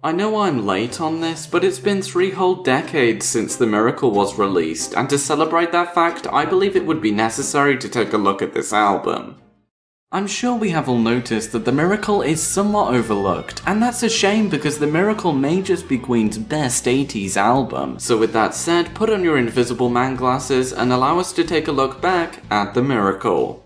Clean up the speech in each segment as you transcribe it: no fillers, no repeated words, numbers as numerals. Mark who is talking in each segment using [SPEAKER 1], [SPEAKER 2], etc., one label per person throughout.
[SPEAKER 1] I know I'm late on this, but it's been 3 whole decades since The Miracle was released, and to celebrate that fact, I believe it would be necessary to take a look at this album. I'm sure we have all noticed that The Miracle is somewhat overlooked, and that's a shame because The Miracle may just be Queen's best 80s album. So with that said, put on your Invisible Man glasses and allow us to take a look back at The Miracle.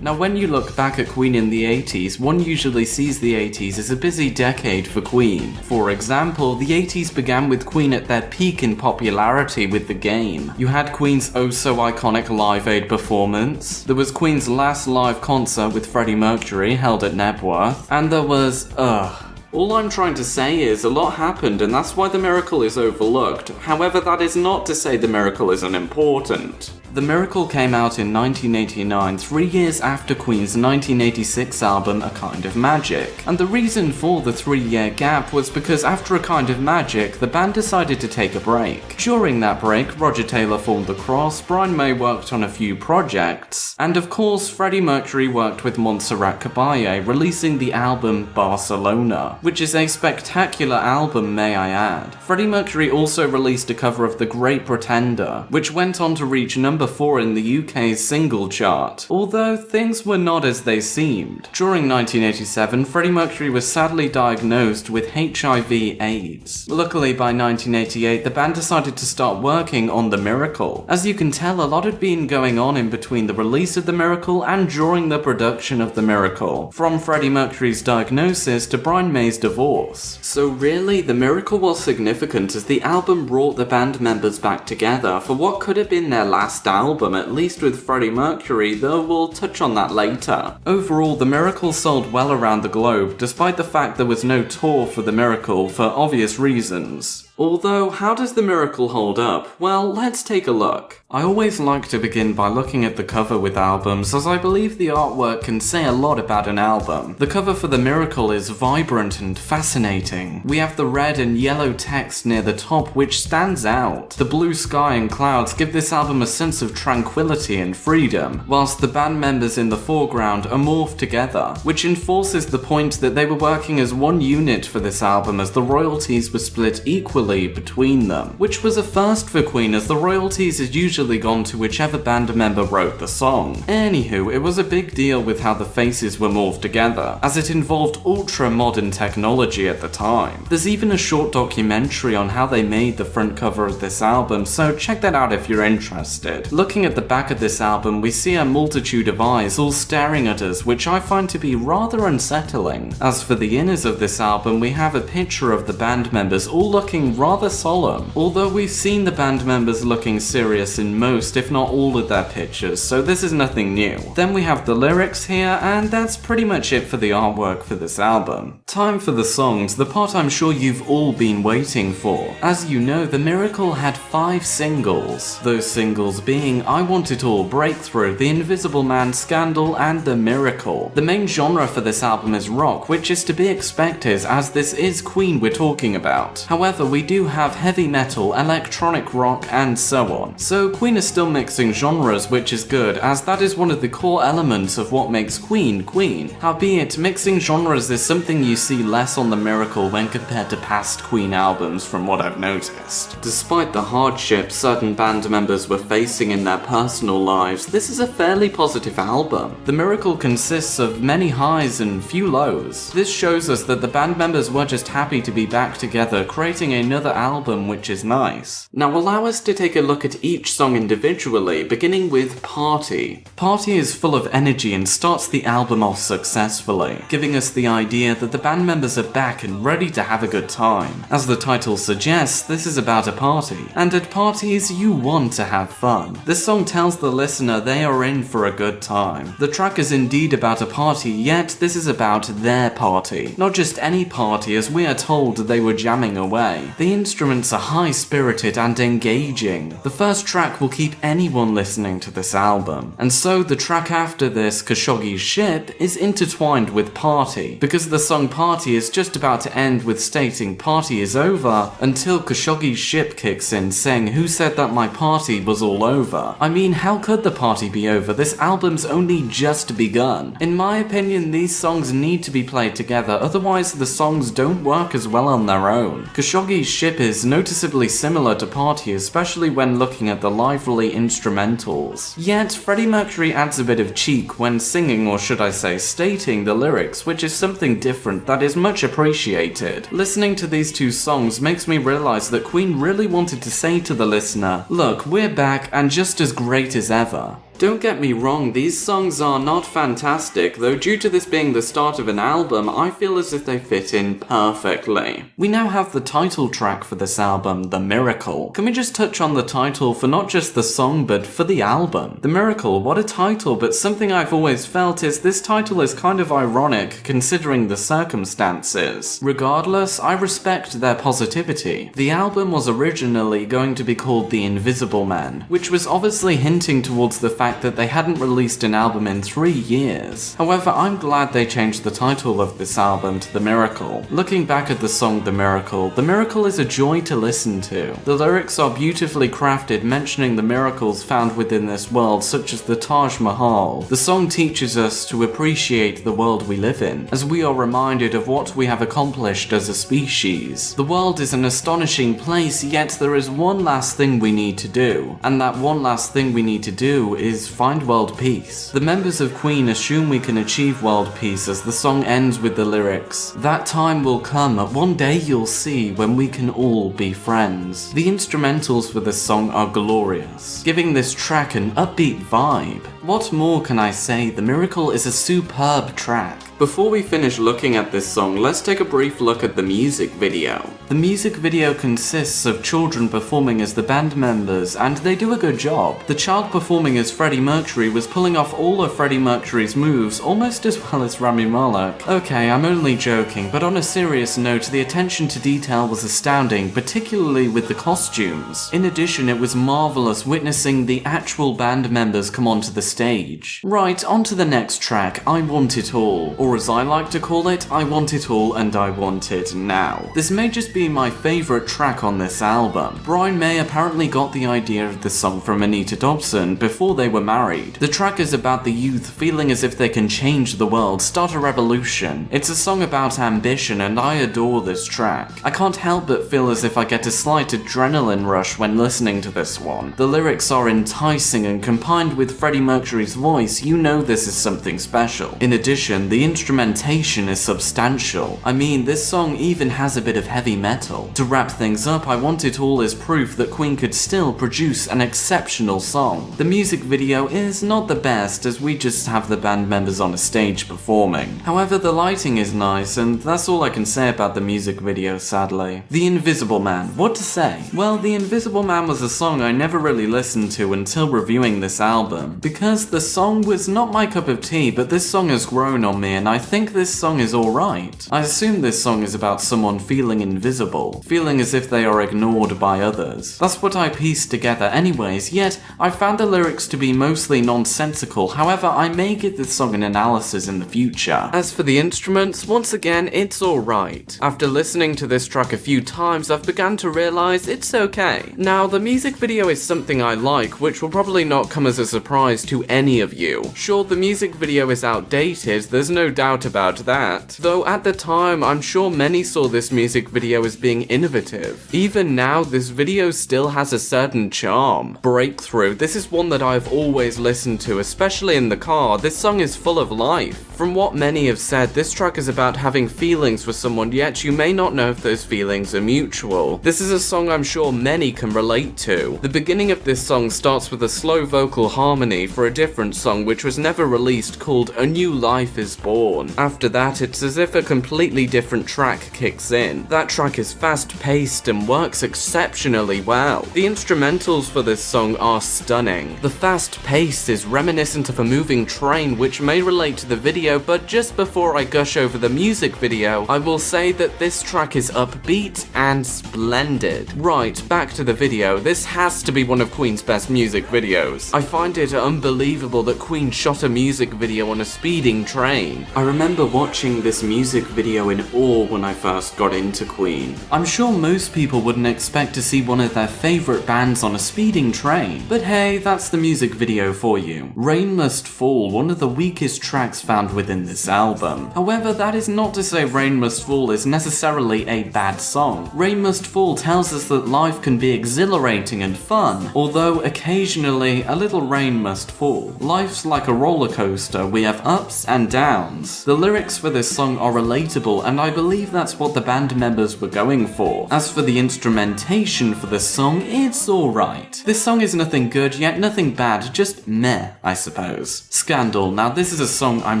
[SPEAKER 1] Now when you look back at Queen in the 80s, one usually sees the 80s as a busy decade for Queen. For example, the 80s began with Queen at their peak in popularity with The Game. You had Queen's oh so iconic Live Aid performance, there was Queen's last live concert with Freddie Mercury held at Nebworth, and there was, all I'm trying to say is a lot happened and that's why The Miracle is overlooked. However, that is not to say The Miracle isn't important. The Miracle came out in 1989, 3 years after Queen's 1986 album A Kind of Magic. And the reason for the 3-year gap was because after A Kind of Magic, the band decided to take a break. During that break, Roger Taylor formed The Cross, Brian May worked on a few projects, and of course Freddie Mercury worked with Montserrat Caballé, releasing the album Barcelona, which is a spectacular album, may I add. Freddie Mercury also released a cover of The Great Pretender, which went on to reach number 4 in the UK's single chart, although things were not as they seemed. During 1987, Freddie Mercury was sadly diagnosed with HIV/AIDS. Luckily, by 1988, the band decided to start working on The Miracle. As you can tell, a lot had been going on in between the release of The Miracle and during the production of The Miracle, from Freddie Mercury's diagnosis to Brian May's divorce. So really, The Miracle was significant as the album brought the band members back together for what could have been their last album, at least with Freddie Mercury, though we'll touch on that later. Overall, The Miracle sold well around the globe, despite the fact there was no tour for The Miracle for obvious reasons. Although, how does The Miracle hold up? Well, let's take a look. I always like to begin by looking at the cover with albums, as I believe the artwork can say a lot about an album. The cover for The Miracle is vibrant and fascinating. We have the red and yellow text near the top which stands out. The blue sky and clouds give this album a sense of tranquility and freedom, whilst the band members in the foreground are morphed together, which enforces the point that they were working as one unit for this album as the royalties were split equally between them, which was a first for Queen as the royalties had usually gone to whichever band member wrote the song. Anywho, it was a big deal with how the faces were morphed together, as it involved ultra-modern technology at the time. There's even a short documentary on how they made the front cover of this album, so check that out if you're interested. Looking at the back of this album, we see a multitude of eyes all staring at us, which I find to be rather unsettling. As for the inners of this album, we have a picture of the band members all looking rather solemn, although we've seen the band members looking serious in most, if not all of their pictures, so this is nothing new. Then we have the lyrics here, and that's pretty much it for the artwork for this album. Time for the songs, the part I'm sure you've all been waiting for. As you know, The Miracle had 5 singles, those singles being I Want It All, Breakthrough, The Invisible Man, Scandal, and The Miracle. The main genre for this album is rock, which is to be expected as this is Queen we're talking about. However, we do have heavy metal, electronic rock, and so on. So Queen is still mixing genres, which is good, as that is one of the core elements of what makes Queen, Queen. Howbeit, mixing genres is something you see less on The Miracle when compared to past Queen albums from what I've noticed. Despite the hardships certain band members were facing in their personal lives, this is a fairly positive album. The Miracle consists of many highs and few lows. This shows us that the band members were just happy to be back together, creating another album, which is nice. Now allow us to take a look at each song individually, beginning with Party. Party is full of energy and starts the album off successfully, giving us the idea that the band members are back and ready to have a good time. As the title suggests, this is about a party, and at parties you want to have fun. This song tells the listener they are in for a good time. The track is indeed about a party, yet this is about their party. Not just any party, as we are told they were jamming away. The instruments are high-spirited and engaging. The first track will keep anyone listening to this album, and so the track after this, Khashoggi's Ship, is intertwined with Party, because the song Party party is just about to end with stating party is over, until Khashoggi's ship kicks in saying who said that my party was all over. I mean, how could the party be over? This album's only just begun. In my opinion, these songs need to be played together, otherwise the songs don't work as well on their own. Khashoggi's ship is noticeably similar to party, especially when looking at the lively instrumentals. Yet, Freddie Mercury adds a bit of cheek when singing, or should I say stating, the lyrics, which is something different that is much appreciated. Listening to these two songs makes me realize that Queen really wanted to say to the listener, look, we're back and just as great as ever. Don't get me wrong, these songs are not fantastic, though due to this being the start of an album, I feel as if they fit in perfectly. We now have the title track for this album, The Miracle. Can we just touch on the title for not just the song, but for the album? The Miracle, what a title, but something I've always felt is this title is kind of ironic, considering the circumstances. Regardless, I respect their positivity. The album was originally going to be called The Invisible Man, which was obviously hinting towards the fact that they hadn't released an album in 3 years. However, I'm glad they changed the title of this album to The Miracle. Looking back at the song The Miracle is a joy to listen to. The lyrics are beautifully crafted, mentioning the miracles found within this world, such as the Taj Mahal. The song teaches us to appreciate the world we live in, as we are reminded of what we have accomplished as a species. The world is an astonishing place, yet there is one last thing we need to do, and that one last thing we need to do is find world peace. The members of Queen assume we can achieve world peace as the song ends with the lyrics, that time will come, one day you'll see when we can all be friends. The instrumentals for this song are glorious, giving this track an upbeat vibe. What more can I say? The Miracle is a superb track. Before we finish looking at this song, let's take a brief look at the music video. The music video consists of children performing as the band members, and they do a good job. The child performing as Freddie Mercury was pulling off all of Freddie Mercury's moves almost as well as Rami Malek. Okay, I'm only joking, but on a serious note, the attention to detail was astounding, particularly with the costumes. In addition, it was marvelous witnessing the actual band members come onto the stage. Right, on to the next track, I Want It All. Or as I like to call it, I want it all and I want it now. This may just be my favourite track on this album. Brian May apparently got the idea of this song from Anita Dobson before they were married. The track is about the youth feeling as if they can change the world, start a revolution. It's a song about ambition and I adore this track. I can't help but feel as if I get a slight adrenaline rush when listening to this one. The lyrics are enticing and combined with Freddie Mercury's voice, you know this is something special. In addition, the instrumentation is substantial. I mean, this song even has a bit of heavy metal. To wrap things up, I Want It All is proof that Queen could still produce an exceptional song. The music video is not the best, as we just have the band members on a stage performing. However, the lighting is nice, and that's all I can say about the music video, sadly. The Invisible Man, what to say? Well, The Invisible Man was a song I never really listened to until reviewing this album, because the song was not my cup of tea, but this song has grown on me and I think this song is alright. I assume this song is about someone feeling invisible, feeling as if they are ignored by others. That's what I pieced together anyways, yet I found the lyrics to be mostly nonsensical, however I may give this song an analysis in the future. As for the instruments, once again it's alright. After listening to this track a few times I've begun to realise it's okay. Now the music video is something I like, which will probably not come as a surprise to any of you. Sure, the music video is outdated, there's no doubt about that. Though at the time, I'm sure many saw this music video as being innovative. Even now, this video still has a certain charm. Breakthrough, this is one that I've always listened to, especially in the car. This song is full of life. From what many have said, this track is about having feelings for someone, yet you may not know if those feelings are mutual. This is a song I'm sure many can relate to. The beginning of this song starts with a slow vocal harmony for a different song which was never released called A New Life Is Born. After that, it's as if a completely different track kicks in. That track is fast-paced and works exceptionally well. The instrumentals for this song are stunning. The fast pace is reminiscent of a moving train, which may relate to the video, but just before I gush over the music video, I will say that this track is upbeat and splendid. Right, back to the video. This has to be one of Queen's best music videos. I find it unbelievable that Queen shot a music video on a speeding train. I remember watching this music video in awe when I first got into Queen. I'm sure most people wouldn't expect to see one of their favourite bands on a speeding train, but hey, that's the music video for you. Rain Must Fall, one of the weakest tracks found within this album. However, that is not to say Rain Must Fall is necessarily a bad song. Rain Must Fall tells us that life can be exhilarating and fun, although occasionally a little rain must fall. Life's like a roller coaster, we have ups and downs. The lyrics for this song are relatable, and I believe that's what the band members were going for. As for the instrumentation for this song, it's alright. This song is nothing good, yet nothing bad, just meh, I suppose. Scandal, now this is a song I'm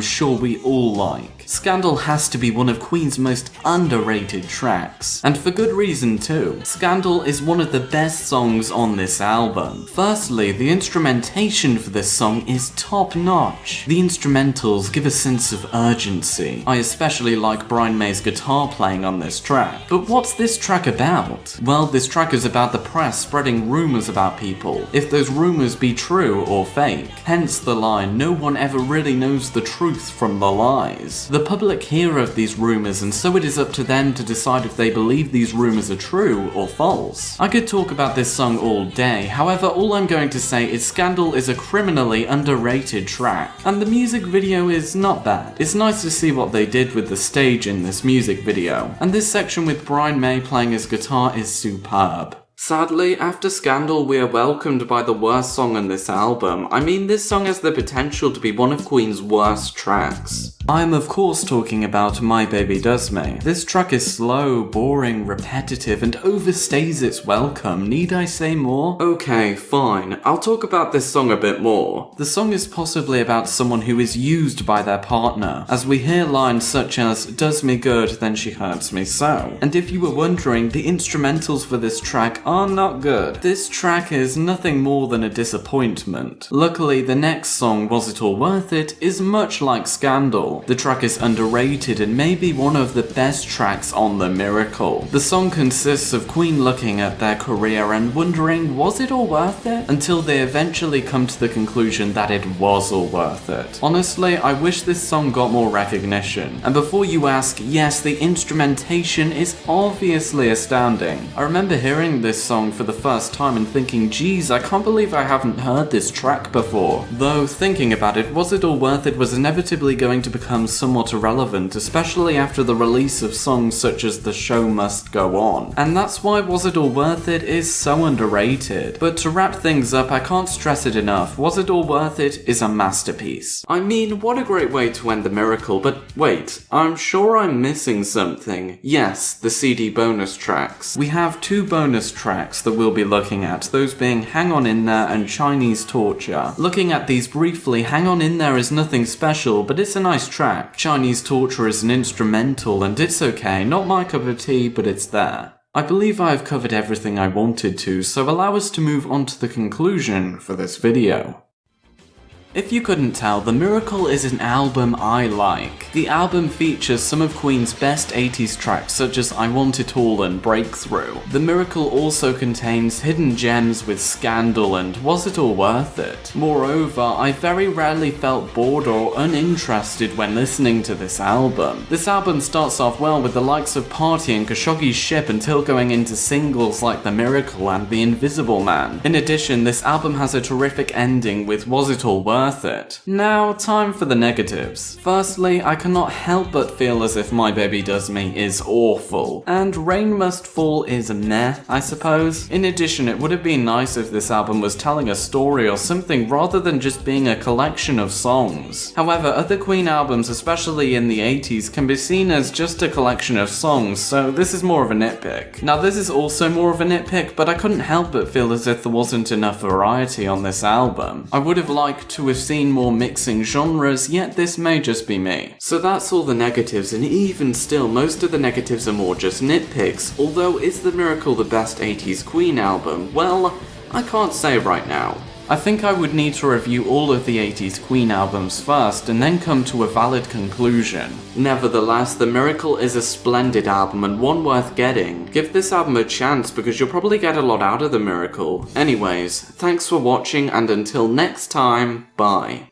[SPEAKER 1] sure we all like. Scandal has to be one of Queen's most underrated tracks, and for good reason too. Scandal is one of the best songs on this album. Firstly, the instrumentation for this song is top notch. The instrumentals give a sense of urgency. I especially like Brian May's guitar playing on this track. But what's this track about? Well, this track is about the press spreading rumors about people, if those rumors be true or fake. Hence the line, no one ever really knows the truth from the lies. The public hear of these rumors, and so it is up to them to decide if they believe these rumors are true or false. I could talk about this song all day, however all I'm going to say is Scandal is a criminally underrated track, and the music video is not bad. It's nice to see what they did with the stage in this music video, and this section with Brian May playing his guitar is superb. Sadly, after Scandal, we are welcomed by the worst song on this album. I mean, this song has the potential to be one of Queen's worst tracks. I'm of course talking about My Baby Does Me. This track is slow, boring, repetitive, and overstays its welcome. Need I say more? Okay, fine. I'll talk about this song a bit more. The song is possibly about someone who is used by their partner, as we hear lines such as, does me good, then she hurts me so. And if you were wondering, the instrumentals for this track are not good. This track is nothing more than a disappointment. Luckily, the next song, Was It All Worth It, is much like Scandal. The track is underrated and may be one of the best tracks on The Miracle. The song consists of Queen looking at their career and wondering, was it all worth it? Until they eventually come to the conclusion that it was all worth it. Honestly, I wish this song got more recognition. And before you ask, yes, the instrumentation is obviously astounding. I remember hearing this song for the first time and thinking, geez, I can't believe I haven't heard this track before. Though, thinking about it, Was It All Worth It was inevitably going to become somewhat irrelevant, especially after the release of songs such as The Show Must Go On. And that's why Was It All Worth It is so underrated. But to wrap things up, I can't stress it enough, Was It All Worth It is a masterpiece. I mean, what a great way to end The Miracle, but wait, I'm sure I'm missing something. Yes, the CD bonus tracks. We have two bonus tracks that we'll be looking at, those being Hang On In There and Chinese Torture. Looking at these briefly, Hang On In There is nothing special, but it's a nice track. Chinese Torture is an instrumental and it's okay, not my cup of tea, but it's there. I believe I have covered everything I wanted to, so allow us to move on to the conclusion for this video. If you couldn't tell, The Miracle is an album I like. The album features some of Queen's best 80s tracks such as I Want It All and Breakthrough. The Miracle also contains hidden gems with Scandal and Was It All Worth It? Moreover, I very rarely felt bored or uninterested when listening to this album. This album starts off well with the likes of Party and Khashoggi's Ship until going into singles like The Miracle and The Invisible Man. In addition, this album has a terrific ending with Was It All Worth It? Now, time for the negatives. Firstly, I cannot help but feel as if My Baby Does Me is awful, and Rain Must Fall is meh, I suppose. In addition, it would have been nice if this album was telling a story or something rather than just being a collection of songs. However, other Queen albums, especially in the 80s, can be seen as just a collection of songs, so this is more of a nitpick. Now, this is also more of a nitpick, but I couldn't help but feel as if there wasn't enough variety on this album. I would have liked to have seen more mixing genres, yet this may just be me. So that's all the negatives, and even still, most of the negatives are more just nitpicks. Although, is The Miracle the best 80s Queen album? Well, I can't say right now. I think I would need to review all of the 80s Queen albums first and then come to a valid conclusion. Nevertheless, The Miracle is a splendid album and one worth getting. Give this album a chance because you'll probably get a lot out of The Miracle. Anyways, thanks for watching and until next time, bye.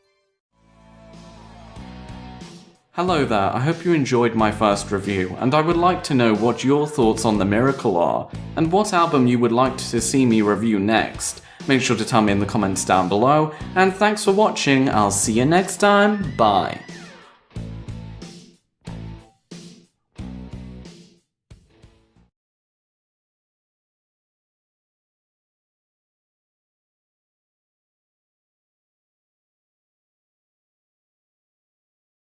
[SPEAKER 1] Hello there, I hope you enjoyed my first review, and I would like to know what your thoughts on The Miracle are, and what album you would like to see me review next. Make sure to tell me in the comments down below, and thanks for watching, I'll see you next time, bye.